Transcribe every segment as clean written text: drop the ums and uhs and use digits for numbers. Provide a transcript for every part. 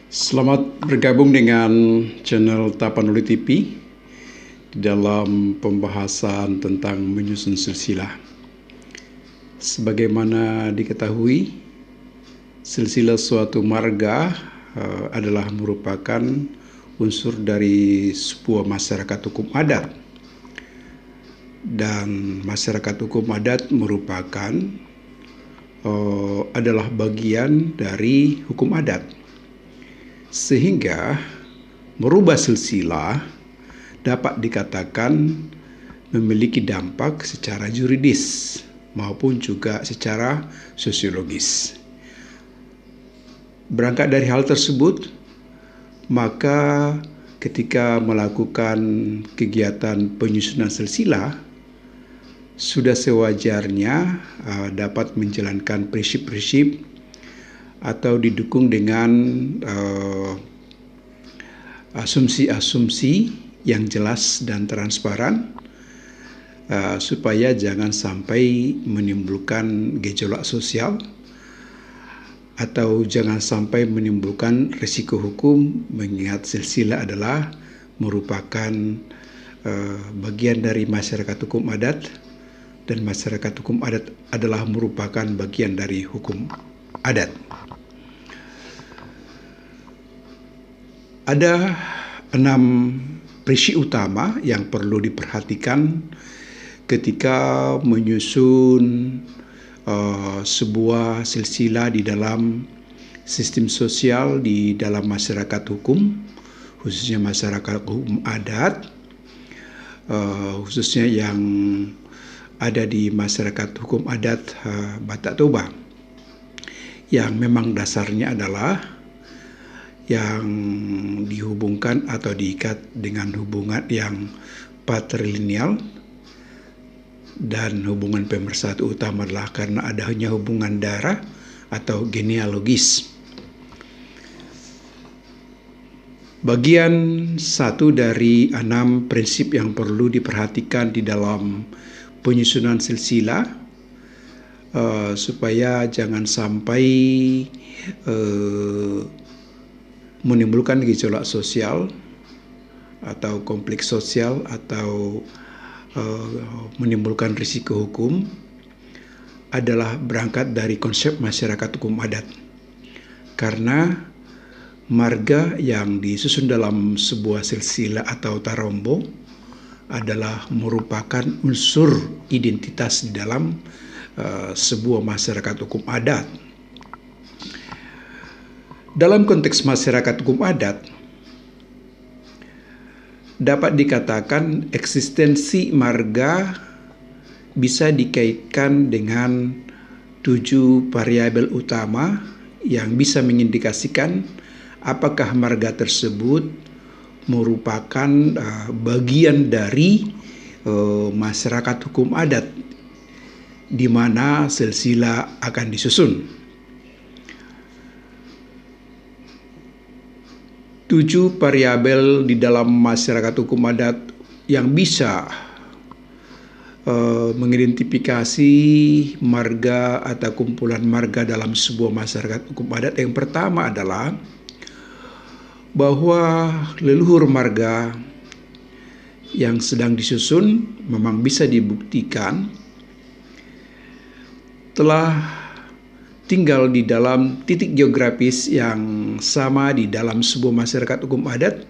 Selamat bergabung dengan channel Tapanuli TV dalam pembahasan tentang menyusun silsilah. Sebagaimana diketahui, silsilah suatu marga adalah merupakan unsur dari sebuah masyarakat hukum adat. Dan masyarakat hukum adat merupakan adalah bagian dari hukum adat. Sehingga merubah silsilah dapat dikatakan memiliki dampak secara juridis maupun juga secara sosiologis. Berangkat dari hal tersebut, maka ketika melakukan kegiatan penyusunan silsilah, sudah sewajarnya dapat menjalankan prinsip-prinsip atau didukung dengan asumsi-asumsi yang jelas dan transparan supaya jangan sampai menimbulkan gejolak sosial atau jangan sampai menimbulkan risiko hukum, mengingat silsilah adalah merupakan bagian dari masyarakat hukum adat dan masyarakat hukum adat adalah merupakan bagian dari hukum adat. Ada 6 prinsip utama yang perlu diperhatikan ketika menyusun sebuah silsilah di dalam sistem sosial di dalam masyarakat hukum, khususnya masyarakat hukum adat, khususnya yang ada di masyarakat hukum adat Batak Toba, yang memang dasarnya adalah yang dihubungkan atau diikat dengan hubungan yang patrilineal, dan hubungan pemersatu utama adalah karena adanya hubungan darah atau genealogis. Bagian satu dari 6 prinsip yang perlu diperhatikan di dalam penyusunan silsilah supaya jangan sampai menimbulkan gejolak sosial atau konflik sosial atau menimbulkan risiko hukum adalah berangkat dari konsep masyarakat hukum adat. Karena marga yang disusun dalam sebuah silsilah atau tarombo adalah merupakan unsur identitas di dalam sebuah masyarakat hukum adat. Dalam konteks masyarakat hukum adat, dapat dikatakan eksistensi marga bisa dikaitkan dengan 7 variabel utama yang bisa mengindikasikan apakah marga tersebut merupakan bagian dari masyarakat hukum adat di mana silsilah akan disusun. 7 variabel di dalam masyarakat hukum adat yang bisa mengidentifikasi marga atau kumpulan marga dalam sebuah masyarakat hukum adat. Yang pertama adalah bahwa leluhur marga yang sedang disusun memang bisa dibuktikan telah tinggal di dalam titik geografis yang sama di dalam sebuah masyarakat hukum adat,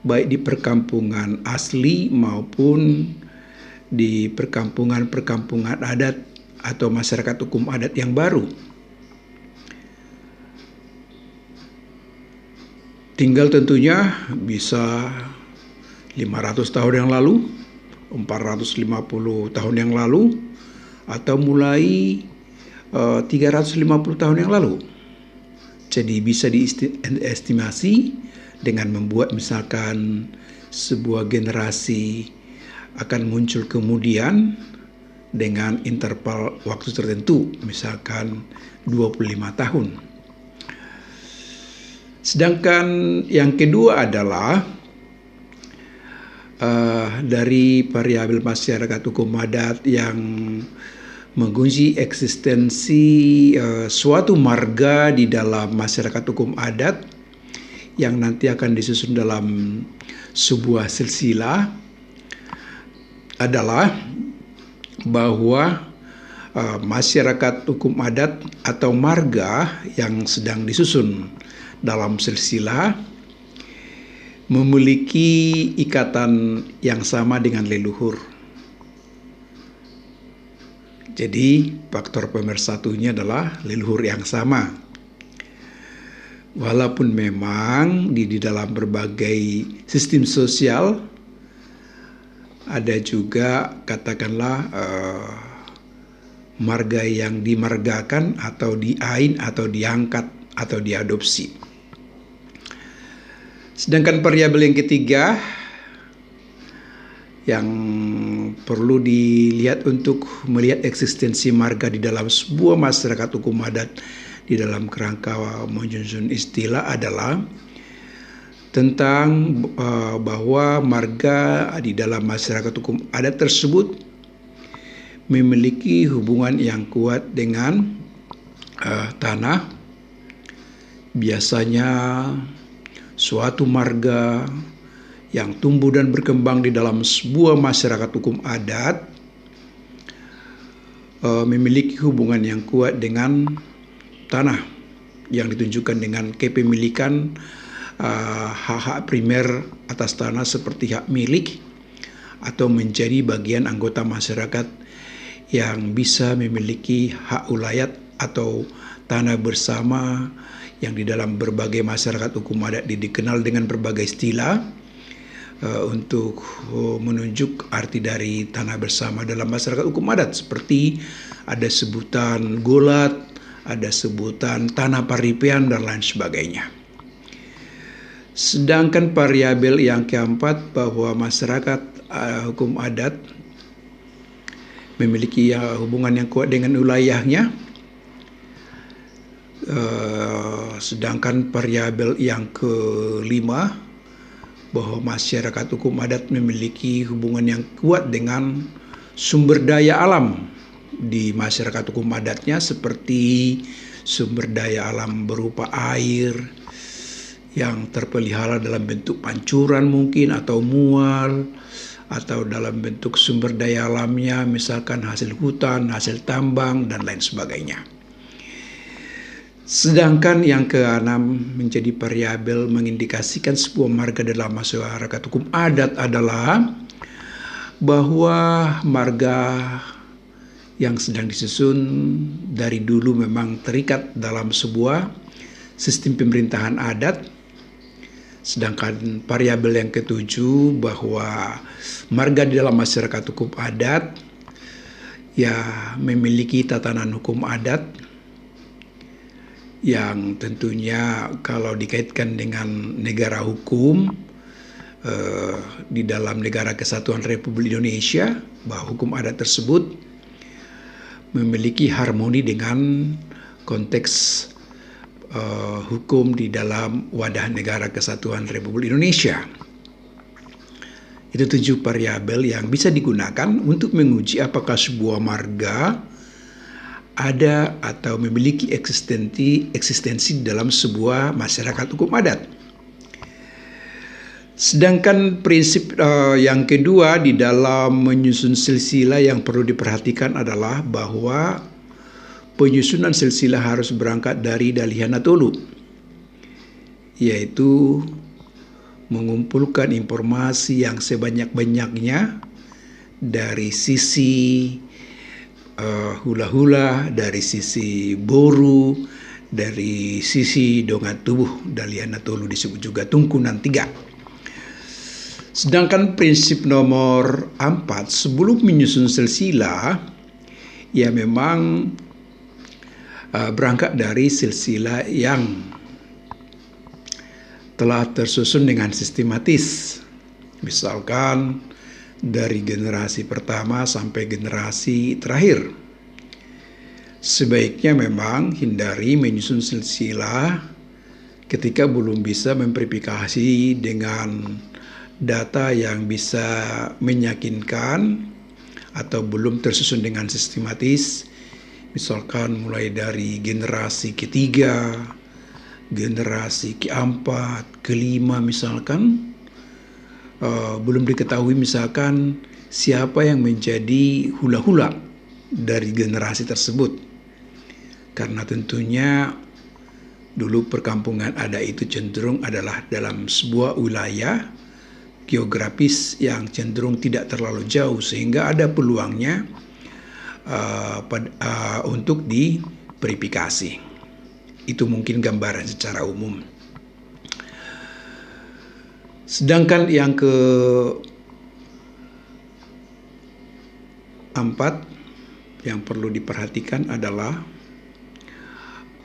baik di perkampungan asli maupun di perkampungan adat atau masyarakat hukum adat yang baru. Tinggal tentunya bisa 500 tahun yang lalu, 450 tahun yang lalu, atau mulai 350 tahun yang lalu. Jadi bisa diestimasi dengan membuat misalkan sebuah generasi akan muncul kemudian dengan interval waktu tertentu, misalkan 25 tahun. Sedangkan yang kedua adalah dari variabel masyarakat hukum adat yang mengunci eksistensi suatu marga di dalam masyarakat hukum adat yang nanti akan disusun dalam sebuah silsilah adalah bahwa masyarakat hukum adat atau marga yang sedang disusun dalam silsilah memiliki ikatan yang sama dengan leluhur. Jadi faktor pemersatunya adalah leluhur yang sama. Walaupun memang di dalam berbagai sistem sosial ada juga katakanlah marga yang dimargakan atau diain atau diangkat atau diadopsi. Sedangkan variabel yang ketiga yang perlu dilihat untuk melihat eksistensi marga di dalam sebuah masyarakat hukum adat di dalam kerangka menyusun istilah adalah tentang bahwa marga di dalam masyarakat hukum adat tersebut memiliki hubungan yang kuat dengan tanah. Biasanya suatu marga yang tumbuh dan berkembang di dalam sebuah masyarakat hukum adat memiliki hubungan yang kuat dengan tanah yang ditunjukkan dengan kepemilikan hak-hak primer atas tanah seperti hak milik atau menjadi bagian anggota masyarakat yang bisa memiliki hak ulayat atau tanah bersama yang di dalam berbagai masyarakat hukum adat dikenal dengan berbagai istilah untuk menunjuk arti dari tanah bersama dalam masyarakat hukum adat, seperti ada sebutan golat, ada sebutan tanah paripian dan lain sebagainya. Sedangkan variabel yang keempat bahwa masyarakat hukum adat memiliki hubungan yang kuat dengan wilayahnya. Sedangkan variabel yang kelima bahwa masyarakat hukum adat memiliki hubungan yang kuat dengan sumber daya alam di masyarakat hukum adatnya, seperti sumber daya alam berupa air yang terpelihara dalam bentuk pancuran mungkin atau mual, atau dalam bentuk sumber daya alamnya misalkan hasil hutan, hasil tambang, dan lain sebagainya. Sedangkan yang keenam menjadi variabel mengindikasikan sebuah marga dalam masyarakat hukum adat adalah bahwa marga yang sedang disusun dari dulu memang terikat dalam sebuah sistem pemerintahan adat. Sedangkan variabel yang ketujuh bahwa marga di dalam masyarakat hukum adat ya memiliki tatanan hukum adat yang tentunya kalau dikaitkan dengan negara hukum di dalam Negara Kesatuan Republik Indonesia, bahwa hukum adat tersebut memiliki harmoni dengan konteks hukum di dalam wadah Negara Kesatuan Republik Indonesia. Itu 7 variabel yang bisa digunakan untuk menguji apakah sebuah marga ada atau memiliki eksistensi dalam sebuah masyarakat hukum adat. Sedangkan prinsip yang kedua di dalam menyusun silsilah yang perlu diperhatikan adalah bahwa penyusunan silsilah harus berangkat dari Dalihan Natolu, yaitu mengumpulkan informasi yang sebanyak-banyaknya dari sisi hula-hula, dari sisi boru, dari sisi dongat tubuh. Dalihan Natolu disebut juga tungkunan 3. Sedangkan prinsip nomor 4, sebelum menyusun silsilah, ya memang berangkat dari silsilah yang telah tersusun dengan sistematis. Misalkan dari generasi pertama sampai generasi terakhir. Sebaiknya memang hindari menyusun silsilah ketika belum bisa memverifikasi dengan data yang bisa meyakinkan atau belum tersusun dengan sistematis. Misalkan mulai dari generasi ketiga, generasi keempat, kelima misalkan, belum diketahui misalkan siapa yang menjadi hula-hula dari generasi tersebut. Karena tentunya dulu perkampungan adat itu cenderung adalah dalam sebuah wilayah geografis yang cenderung tidak terlalu jauh, sehingga ada peluangnya untuk diverifikasi. Itu mungkin gambaran secara umum. Sedangkan yang keempat yang perlu diperhatikan adalah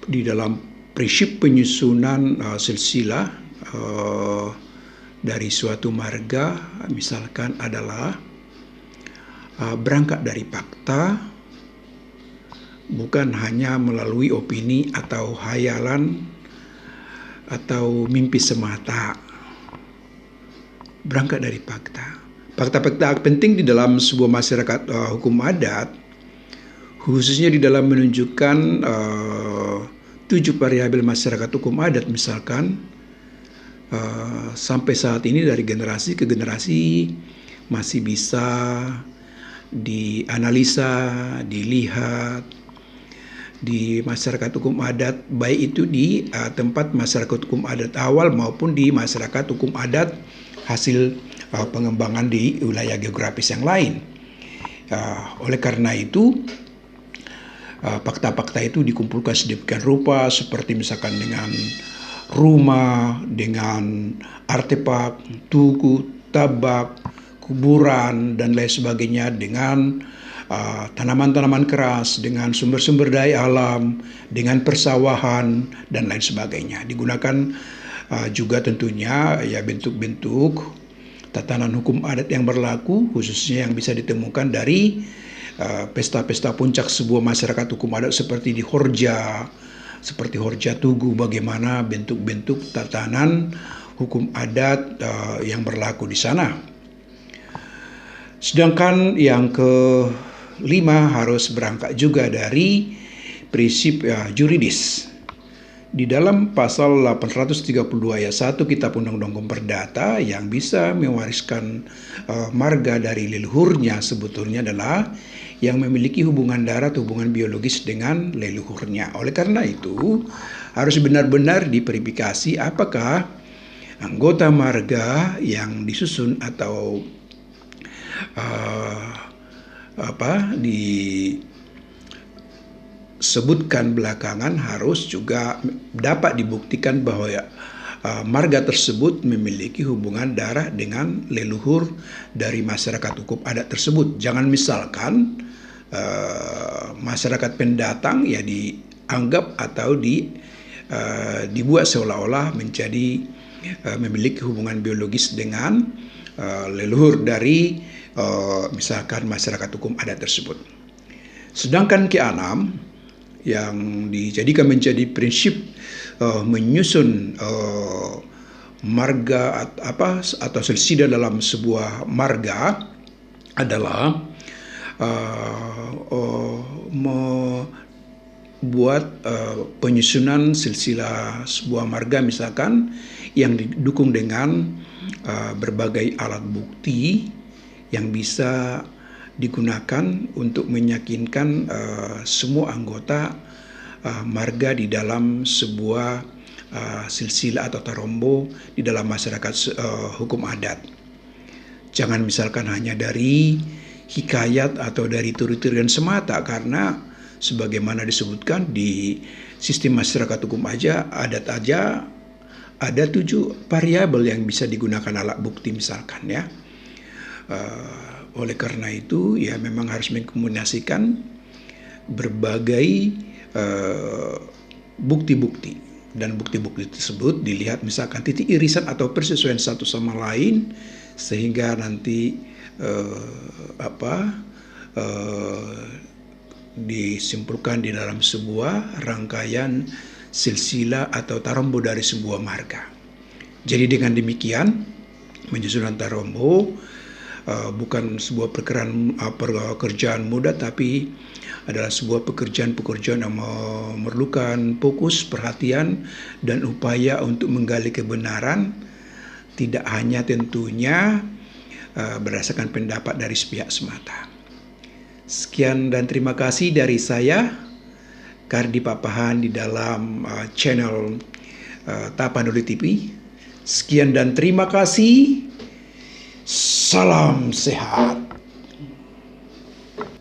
di dalam prinsip penyusunan silsilah dari suatu marga, misalkan adalah berangkat dari fakta, bukan hanya melalui opini atau hayalan atau mimpi semata. Berangkat dari fakta. Fakta-fakta penting di dalam sebuah masyarakat hukum adat, khususnya di dalam menunjukkan 7 variabel masyarakat hukum adat misalkan, sampai saat ini dari generasi ke generasi masih bisa dianalisa, dilihat di masyarakat hukum adat, baik itu di tempat masyarakat hukum adat awal maupun di masyarakat hukum adat hasil pengembangan di wilayah geografis yang lain. Oleh karena itu, fakta-fakta itu dikumpulkan sedemikian rupa, seperti misalkan dengan rumah, dengan artefak, tugu, tabak, kuburan, dan lain sebagainya, dengan tanaman-tanaman keras, dengan sumber-sumber daya alam, dengan persawahan, dan lain sebagainya. Digunakan juga tentunya ya bentuk-bentuk tatanan hukum adat yang berlaku, khususnya yang bisa ditemukan dari pesta-pesta puncak sebuah masyarakat hukum adat seperti di Horja, seperti Horja Tugu, bagaimana bentuk-bentuk tatanan hukum adat yang berlaku di sana. Sedangkan yang kelima harus berangkat juga dari prinsip juridis. Di dalam pasal 832 ayat 1 Kitab Undang-Undang Hukum Perdata, yang bisa mewariskan marga dari leluhurnya sebetulnya adalah yang memiliki hubungan darah atau hubungan biologis dengan leluhurnya. Oleh karena itu, harus benar-benar diverifikasi apakah anggota marga yang disusun atau disebutkan belakangan harus juga dapat dibuktikan bahwa marga tersebut memiliki hubungan darah dengan leluhur dari masyarakat hukum adat tersebut. Jangan misalkan masyarakat pendatang ya dianggap atau dibuat seolah-olah menjadi memiliki hubungan biologis dengan leluhur dari misalkan masyarakat hukum adat tersebut. Sedangkan keenam yang dijadikan menjadi prinsip menyusun marga atau silsilah dalam sebuah marga adalah membuat penyusunan silsilah sebuah marga misalkan yang didukung dengan berbagai alat bukti yang bisa digunakan untuk meyakinkan semua anggota marga di dalam sebuah silsilah atau tarombo di dalam masyarakat hukum adat. Jangan misalkan hanya dari hikayat atau dari turi-turian semata, karena sebagaimana disebutkan di sistem masyarakat hukum adat aja ada 7 variabel yang bisa digunakan alat bukti misalkan ya. Oleh karena itu ya memang harus mengkombinasikan berbagai bukti-bukti, dan bukti-bukti tersebut dilihat misalkan titik irisan atau persesuaian satu sama lain sehingga nanti disimpulkan di dalam sebuah rangkaian silsilah atau tarombo dari sebuah marga. Jadi dengan demikian menyusun tarombo bukan sebuah pekerjaan mudah, tapi adalah sebuah pekerjaan yang memerlukan fokus, perhatian, dan upaya untuk menggali kebenaran, tidak hanya tentunya berdasarkan pendapat dari sepihak semata. Sekian dan terima kasih dari saya, Kardi Papahan, di dalam channel Tapanuli TV. Sekian dan terima kasih. Salam sehat.